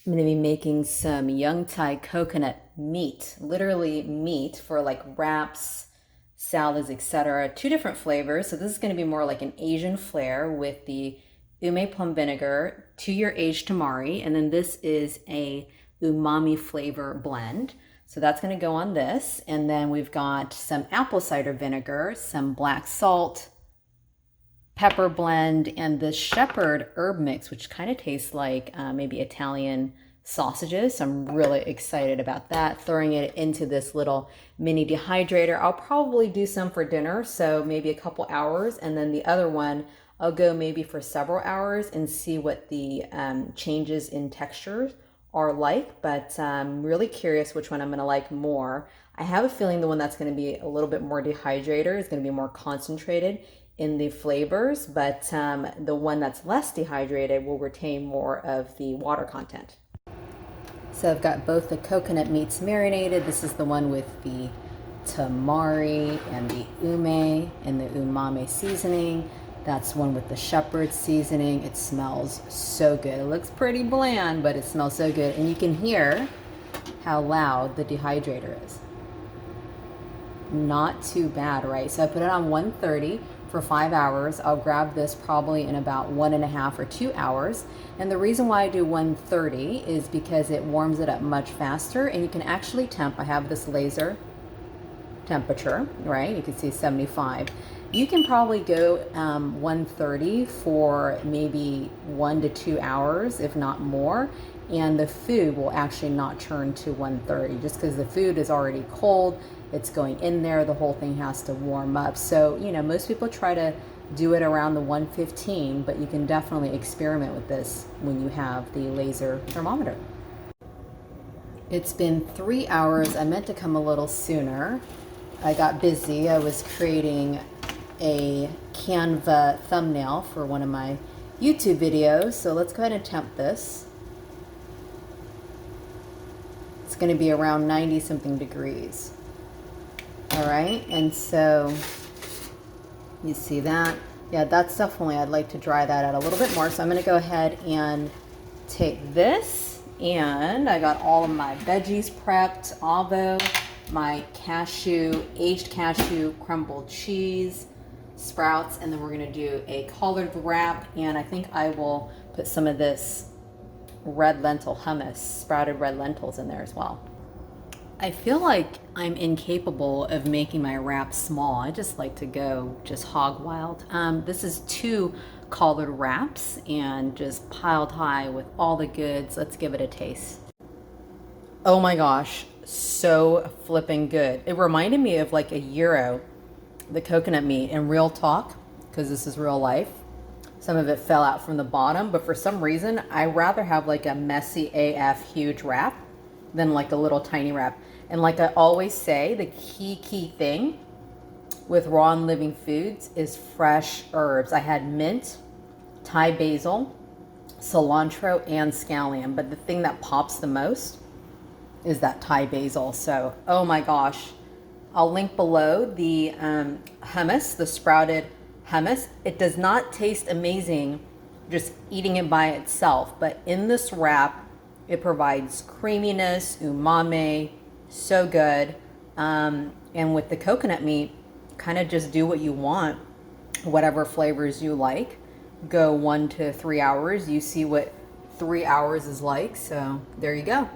I'm going to be making some young Thai coconut meat, literally meat for like wraps, salads, etc. Two different flavors. So this is going to be more like an Asian flair with the ume plum vinegar, 2-year aged tamari, and then this is a umami flavor blend. So that's going to go on this. And then we've got some apple cider vinegar, some black salt, pepper blend, and the shepherd herb mix, which kind of tastes like maybe Italian sausages. So I'm really excited about that. Throwing it into this little mini dehydrator. I'll probably do some for dinner, so maybe a couple hours, and then the other one I'll go maybe for several hours and see what the changes in texture are like. But I'm really curious which one I'm going to like more. I have a feeling the one that's going to be a little bit more dehydrator is going to be more concentrated in the flavors, but the one that's less dehydrated will retain more of the water content. So I've got both the coconut meats marinated. This is the one with the tamari and the ume and the umami seasoning. That's one with the shepherd seasoning. It smells so good. It looks pretty bland, but it smells so good. And you can hear how loud the dehydrator is. Not too bad, right? So I put it on 130 for 5 hours. I'll grab this probably in about 1.5 or 2 hours. And the reason why I do 130 is because it warms it up much faster, and you can actually temp. I have this laser temperature, right? You can see 75. You can probably go 130 for maybe 1 to 2 hours, if not more, and the food will actually not turn to 130 just because the food is already cold. It's going in there, the whole thing has to warm up. So, you know, most people try to do it around the 115, but you can definitely experiment with this when you have the laser thermometer. It's been 3 hours. I meant to come a little sooner. I got busy. I was creating a Canva thumbnail for one of my YouTube videos. So let's go ahead and temp this. It's going to be around 90 something degrees. All right, and so you see that? Yeah, that's definitely, I'd like to dry that out a little bit more. So I'm going to go ahead and take this, and I got all of my veggies prepped, avo, my cashew, aged cashew, crumbled cheese, sprouts, and then we're going to do a collard wrap, and I think I will put some of this red lentil hummus, sprouted red lentils in there as well. I feel like I'm incapable of making my wraps small. I just like to go just hog wild. This is 2 collard wraps and just piled high with all the goods. Let's give it a taste. Oh my gosh, so flipping good. It reminded me of like a gyro, the coconut meat, in real talk, because this is real life. Some of it fell out from the bottom, but for some reason, I rather have like a messy AF huge wrap than like a little tiny wrap. And like I always say, the key thing with raw and living foods is fresh herbs. I had mint, Thai basil, cilantro, and scallion. But the thing that pops the most is that Thai basil. So, oh my gosh. I'll link below the hummus, the sprouted hummus. It does not taste amazing just eating it by itself. But in this wrap, it provides creaminess, umami, so good. And with the coconut meat, kind of just do what you want, whatever flavors you like. Go 1 to 3 hours. You see what 3 hours is like. So there you go.